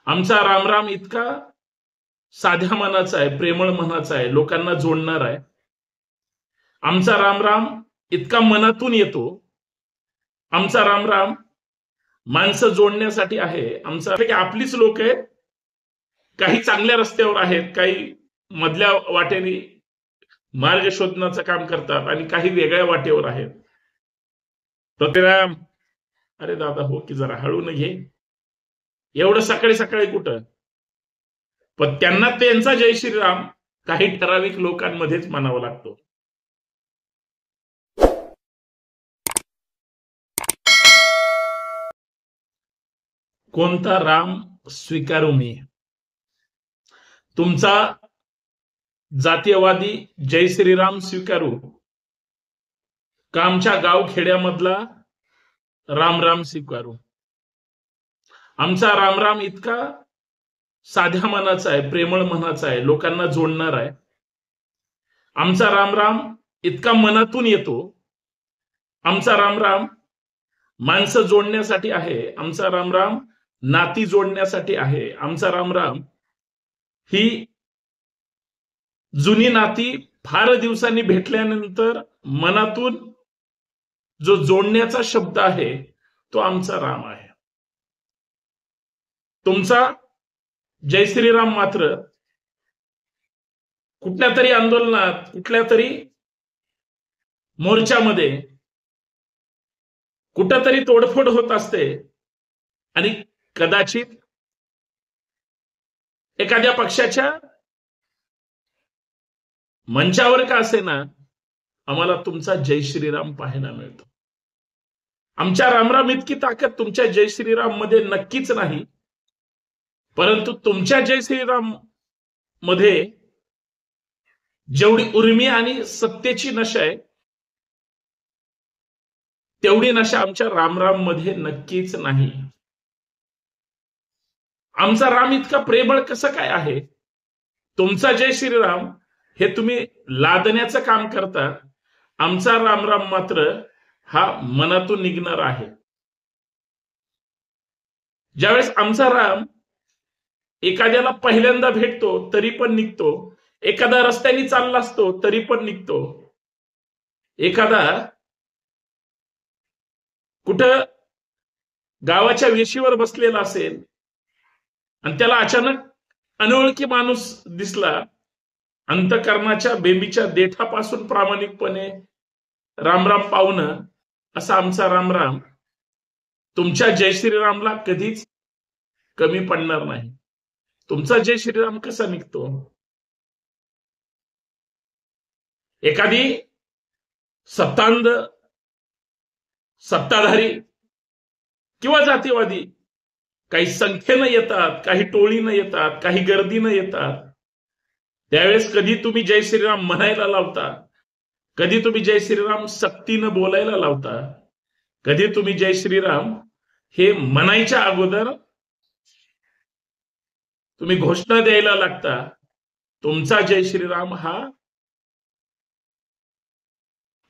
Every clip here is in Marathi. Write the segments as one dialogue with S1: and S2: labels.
S1: आमचा रामराम इतका साध्या मनाचा आहे, प्रेमळ मनाचा आहे, लोकांना जोडणार आहे. आमचा रामराम इतका मनातून येतो. आमचा रामराम माणसं जोडण्यासाठी आहे. आमचा आपलीच लोक आहेत, काही चांगल्या रस्त्यावर आहेत, काही मधल्या वाटेने मार्ग शोधण्याचं काम करतात आणि काही वेगळ्या वाटेवर आहेत. राम, अरे दादा हो की जरा हळून घे, एवढं सकाळी सकाळी कुठं. पण त्यांना त्यांचा जय श्रीराम काही ठराविक लोकांमध्येच म्हणावा लागतो. कोणता राम स्वीकारू मी? तुमचा जातीयवादी जय श्रीराम स्वीकारू का आमच्या गाव खेड्यामधला राम राम स्वीकारू? आमचा रामराम इतका साध्या मनाचा आहे, प्रेमळ मनाचा आहे, लोकांना जोडणार आहे. आमचा रामराम इतका मनातून येतो. आमचा रामराम माणसं जोडण्यासाठी आहे. आमचा रामराम नाती जोडण्यासाठी आहे. आमचा रामराम ही जुनी नाती फार दिवसांनी भेटल्यानंतर मनातून जो जोडण्याचा शब्द आहे तो आमचा राम आहे. तुमचा जय श्रीराम मात्र कुठल्या तरी आंदोलनात, कुठल्या तरी मोर्चामध्ये कुठंतरी तोडफोड होत असते आणि कदाचित एखाद्या पक्षाच्या मंचावर का असेना आम्हाला तुमचा जय श्रीराम पाहायला मिळतो. आमच्या रामराम इतकी ताकद तुमच्या जय श्रीराम मध्ये नक्कीच नाही, परंतु तुमच्या जय श्रीराम मध्ये जेवढी उर्मी आणि सत्तेची नशा आहे तेवढी नशा आमच्या रामराम मध्ये नक्कीच नाही. आमचा राम इतका प्रेमळ कसं काय आहे? तुमचा जय श्रीराम हे तुम्ही लादण्याचं काम करता. आमचा रामराम मात्र हा मनातून निघणार आहे. ज्यावेळेस आमचा राम एखाद्याला पहिल्यांदा भेटतो तरी पण निघतो, एखादा रस्त्याने चालला असतो तरी पण निघतो, एखादा कुठं गावाच्या वेशीवर बसलेला असेल आणि त्याला अचानक अनोळखी माणूस दिसला, अंतकरणाच्या बेंबीच्या देठापासून प्रामाणिकपणे रामराम पावणं असा आमचा रामराम तुमच्या जय श्रीरामला कधीच कमी पडणार नाही. तुमचा जय श्रीराम कसा निघतो? एखादी सत्तांध, सत्ताधारी किंवा जातीवादी काही संख्येनं येतात, काही टोळीनं येतात, काही गर्दीनं येतात, त्यावेळेस कधी तुम्ही जय श्रीराम म्हणायला लावता, कधी तुम्ही जय श्रीराम सक्तीनं बोलायला लावता, कधी तुम्ही जय श्रीराम हे म्हणायच्या अगोदर तुम्ही घोषणा द्यायला लागता. तुमचा जय श्रीराम हा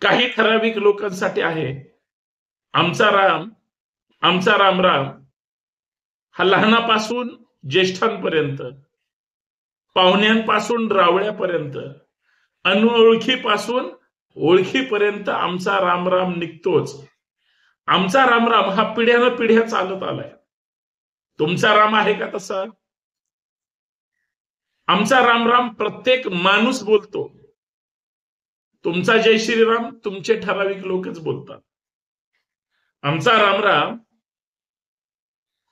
S1: काही ठराविक लोकांसाठी आहे. आमचा रामराम हा लहानापासून ज्येष्ठांपर्यंत, पाहुण्यांपासून रावळ्यापर्यंत, अनोळखीपासून ओळखीपर्यंत आमचा रामराम निघतोच. आमचा रामराम हा पिढ्यानं पिढ्या चालत आलाय. तुमचा राम आहे का तसा? आमचा रामराम प्रत्येक माणूस बोलतो. तुमचा जय श्रीराम तुमचे ठराविक लोकच बोलतात. आमचा रामराम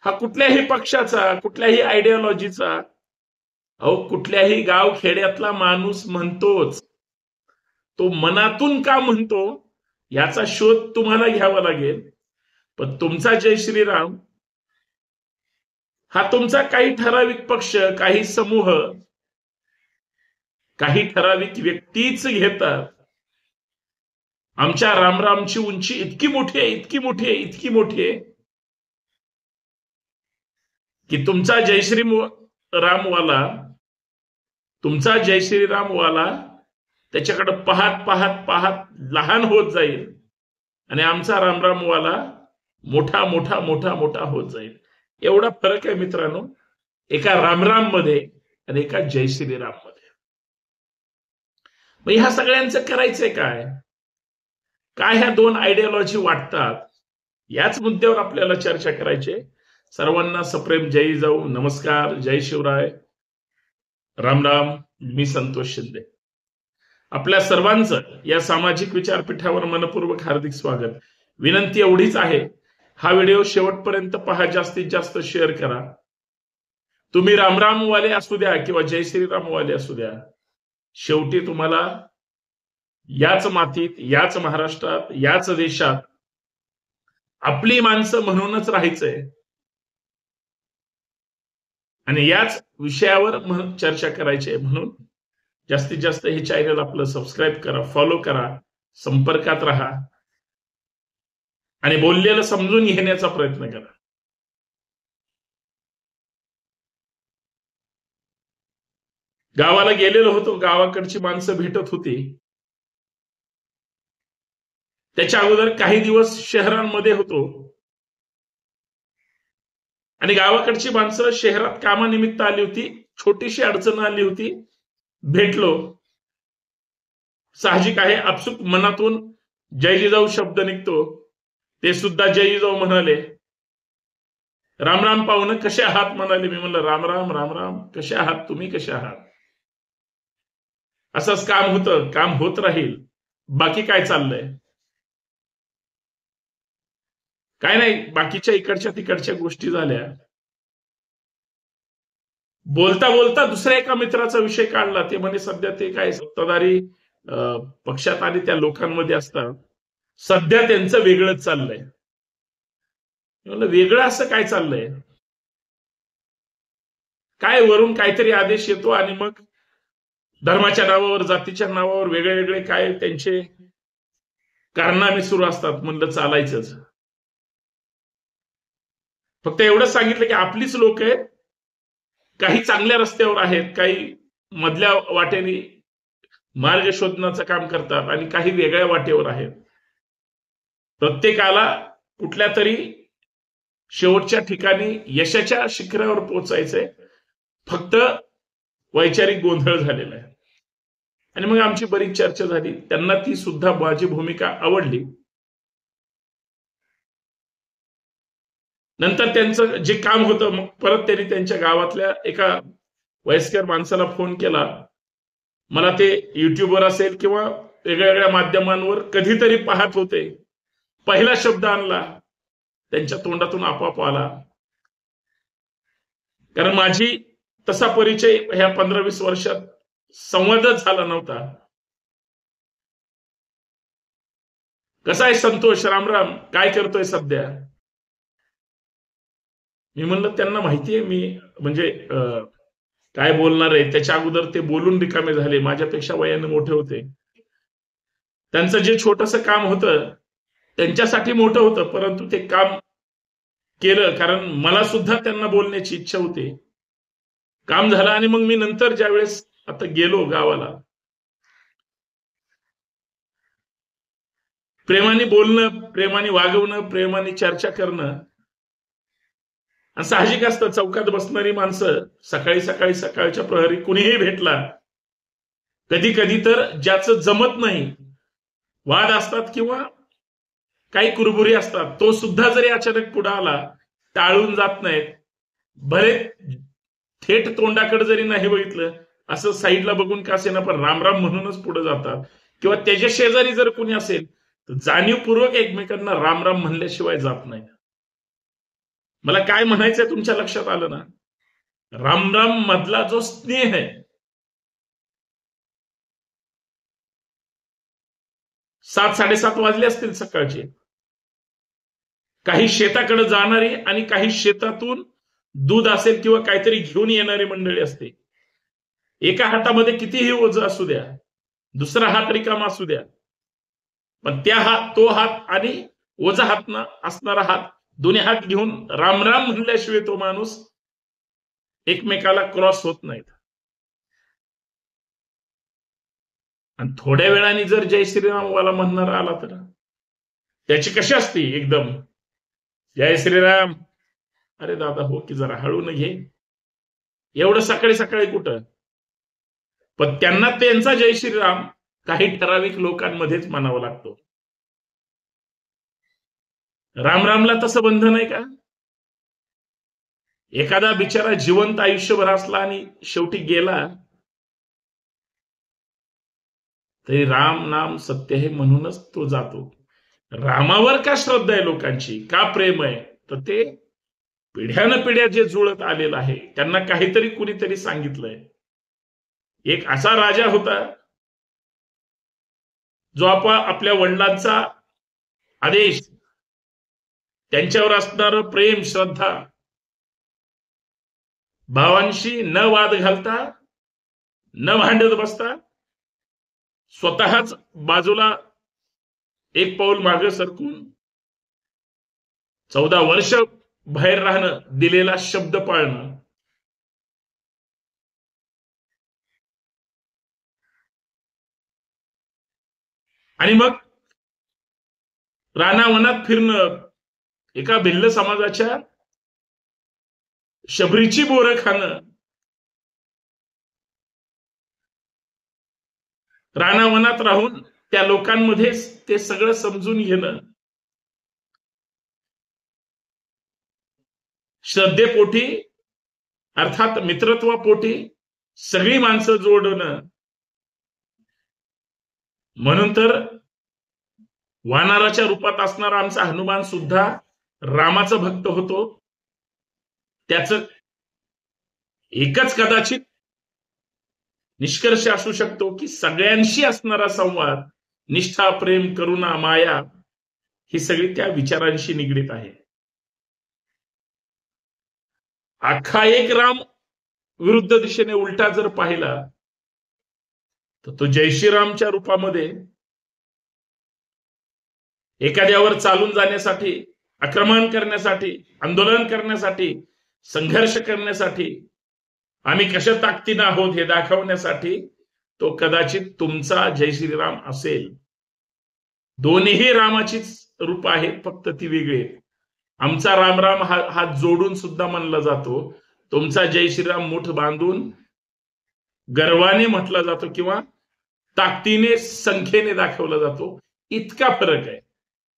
S1: हा कुठल्याही पक्षाचा, कुठल्याही आयडिओलॉजीचा, कुठल्याही गाव खेड्यातला माणूस म्हणतोच. तो मनातून का म्हणतो याचा शोध तुम्हाला घ्यावा लागेल. पण तुमचा जय श्रीराम हा तुमचा काही ठराविक पक्ष, काही समूह, काही ठराविक व्यक्तीच घेतात. आमच्या रामरामची उंची इतकी मोठी आहे, इतकी मोठी आहे, इतकी मोठी आहे की तुमचा जय श्रीरामवाला त्याच्याकडे पाहत पाहत पाहत लहान होत जाईल आणि आमचा रामरामवाला मोठा मोठा मोठा मोठा होत जाईल. एवढा फरक आहे मित्रांनो. एका रामराम मध्ये आणि एका जय श्रीराम मध्ये. मग ह्या सगळ्यांचं करायचंय काय? काय ह्या दोन आयडियोलॉजी वाटतात, याच मुद्द्यावर आपल्याला चर्चा करायची. सर्वांना सप्रेम जय जाऊ, नमस्कार, जय शिवराय, राम राम. मी संतोष शिंदे. आपल्या सर्वांचं या सामाजिक विचारपीठावर मनपूर्वक हार्दिक स्वागत. विनंती एवढीच आहे, हा व्हिडिओ शेवटपर्यंत पहा, जास्तीत जास्त शेअर करा. तुम्ही रामराम वाले असू द्या किंवा जय श्रीराम वाले असू द्या, शेवटी तुम्हाला याच मातीत, याच महाराष्ट्रात, याच देशात आपली माणसं म्हणूनच राहायचंय आणि याच विषयावर चर्चा करायची आहे. म्हणून जास्तीत जास्त हे चॅनल आपलं सबस्क्राईब करा, फॉलो करा, संपर्कात राहा आणि बोललेलं समजून घेण्याचा प्रयत्न करा. गावाला गेलेलो होतो, गावाकडची माणसं भेटत होती. त्याच्या अगोदर काही दिवस शहरांमध्ये होतो आणि गावाकडची माणसं शहरात कामानिमित्त आली होती. छोटीशी अडचण आली होती, भेटलो. साहजिक आहे, आपसुक मनातून जय जिजाऊ शब्द निघतो. ते सुद्धा जय जिजाऊ म्हणाले. राम राम पाहुणं, कसे आहात म्हणाले. मी म्हणलं राम राम, राम राम. कसे आहात तुम्ही, कसे आहात? असंच काम होतं, काम होत राहील. बाकी काय चाललंय? काय नाही, बाकीच्या इकडच्या तिकडच्या गोष्टी झाल्या. बोलता बोलता दुसऱ्या एका मित्राचा विषय काढला. ते म्हणे सध्या ते काय सत्ताधारी पक्षात आणि त्या लोकांमध्ये असतात, सध्या त्यांचं वेगळंच चाललंय. वेगळं असं काय चाललंय? काय वरून काहीतरी आदेश येतो आणि मग धर्माच्या नावावर, जातीच्या नावावर वेगळे वेगळे काय त्यांचे कारनामे सुरू असतात. म्हणलं चालायचंच. फक्त एवढंच सांगितलं की आपलीच लोक आहेत, काही चांगल्या रस्त्यावर आहेत, काही मधल्या वाटेने मार्ग शोधण्याचं काम करतात आणि काही वेगळ्या वाटेवर आहेत. प्रत्येकाला कुठल्या तरी शेवटच्या ठिकाणी यशाच्या शिखरावर पोहोचायचंय, फक्त वैचारिक गोंधळ झालेला आहे. आणि मग आमची बरीच चर्चा झाली. त्यांना ती सुद्धा माझी भूमिका आवडली. नंतर त्यांचं जे काम होतं, मग परत त्यांनी त्यांच्या गावातल्या एका वयस्कर माणसाला फोन केला. मला ते युट्यूबवर असेल किंवा वेगवेगळ्या माध्यमांवर कधीतरी पाहत होते. पहिला शब्द आणला, त्यांच्या तोंडातून आपोआप आला. कारण माझी तसा परिचय ह्या 15-20 वर्षात संवादच झाला नव्हता. कसा आहे संतोष, रामराम, काय करतोय सध्या? मी म्हणलं त्यांना माहितीये मी म्हणजे काय बोलणार आहे. त्याच्या अगोदर ते बोलून रिकामे झाले, माझ्यापेक्षा वयाने मोठे होते. त्यांचं जे छोटंसं काम होतं त्यांच्यासाठी मोठं होतं, परंतु ते काम केलं कारण मला सुद्धा त्यांना बोलण्याची इच्छा होती. काम झालं आणि मग मी नंतर ज्यावेळेस आता गेलो गावाला, प्रेमाने बोलणं, प्रेमाने वागवणं, प्रेमाने चर्चा करणं. आणि साहजिक असतं, चौकात बसणारी माणसं सकाळी सकाळी सकाळच्या प्रहरी कुणीही भेटला, कधी कधी तर ज्याचं जमत नाही, वाद असतात किंवा काही कुरबुरी असतात, तो सुद्धा जरी अचानक पुढे आला टाळून जात नाहीत. भले थेट तोंडाकडे जरी नाही बघितलं, असं साईडला बघून का असेना पण रामराम म्हणूनच पुढे जातात. किंवा त्याच्या शेजारी जर कोणी असेल तर जाणीवपूर्वक एकमेकांना रामराम म्हणल्याशिवाय जात नाही. मला काय म्हणायचंय तुमच्या लक्षात आलं ना? रामराम मधला जो स्नेह आहे, 7-7:30 वाजले असतील सकाळचे, काही शेताकडे जाणारी आणि काही शेतातून दूध असेल किंवा काहीतरी घेऊन येणारी मंडळी असते. एका हातामध्ये कितीही ओझं असू द्या, दुसरा हात रिकामा असू द्या, पण तो हात आणि ओझा हात असणारा हात, दोन्ही हात घेऊन रामराम म्हणल्याशिवाय तो माणूस एकमेकाला क्रॉस होत नाहीत. आणि थोड्या वेळाने जर जय श्रीराम वाला म्हणणारा आला तर त्याची कशी असते, एकदम जय श्रीराम, अरे दादा हो की जरा हळू न घे, एवढं सकाळी सकाळी कुठं? पण त्यांना त्यांचा जय श्रीराम काही ठराविक लोकांमध्येच म्हणावा लागतो. रामरामला तसं बंधन आहे का? एखादा बिचारा जिवंत आयुष्यभर असला आणि शेवटी गेला तरी राम नाम सत्य हे म्हणूनच तो जातो. रामावर का श्रद्धा आहे लोकांची, का प्रेम आहे? तर ते पिढ्यानं पिढ्या जे जुळत आलेलं आहे, त्यांना काहीतरी कुणीतरी सांगितलंय. एक असा राजा होता जो आपल्या वडिलांचा आदेश, त्यांच्यावर असणारं प्रेम, श्रद्धा, भावांशी न वाद घालता, न भांडत बसता, स्वतःच बाजूला एक पाऊल मागे सरकून 14 वर्ष बाहेर राहणं, दिलेला शब्द पाळणं. आणि मग रानावनात फिरणं, एका भिल्ल समाजाच्या शबरीची बोरं खाणं, रानावनात राहून त्या लोकांमध्ये ते सगळं समजून घेणं, श्रद्धेपोटी अर्थात मित्रत्वापोटी सगळी माणसं जोडणं. म्हणून तर वानराच्या रूपात असणारा आमचा हनुमान सुद्धा रामाचा भक्त होतो. त्याचं एकच कदाचित निष्कर्ष असू शकतो की सगळ्यांशी असणारा संवाद, निष्ठा, प्रेम, करुणा, माया ही सगळी त्या विचारांशी निगडीत आहे. अख्खा एक राम विरुद्ध दिशेने उलटा जर पाहिला तर तो जय श्रीरामच्या रूपामध्ये एखाद्यावर चालून जाण्यासाठी, आक्रमण करण्यासाठी, आंदोलन करण्यासाठी, संघर्ष करण्यासाठी, आम्ही कशा ताकदीनं आहोत हे दाखवण्यासाठी तो कदाचित तुमचा जय श्रीराम असेल. दोन्ही रामाचीच रूप आहेत, फक्त ती वेगळी आहेत. आमचा रामराम हा हात जोडून सुद्धा म्हणला जातो, तुमचा जय श्रीराम मुठ बांधून गर्वाने म्हटला जातो किंवा ताकदीने, संख्येने दाखवला जातो. इतका फरक आहे.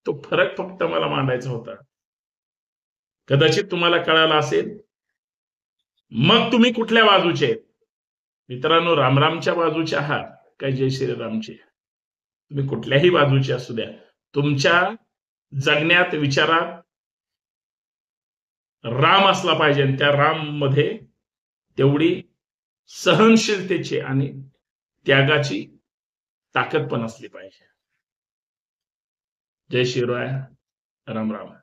S1: तो फरक फक्त मला मांडायचा होता. कदाचित तुम्हाला कळाला असेल. मग तुम्ही कुठल्या बाजूचे आहेत मित्रांनो? रामरामच्या बाजूचे आहात काय जय श्रीरामचे? तुम्ही कुठल्याही बाजूचे असू द्या, तुमच्या जगण्यात, विचारात राम असला पाहिजे आणि त्या राम मध्ये तेवढी सहनशीलतेची आणि त्यागाची ताकद पण असली पाहिजे. जय शिवराय. राम राम.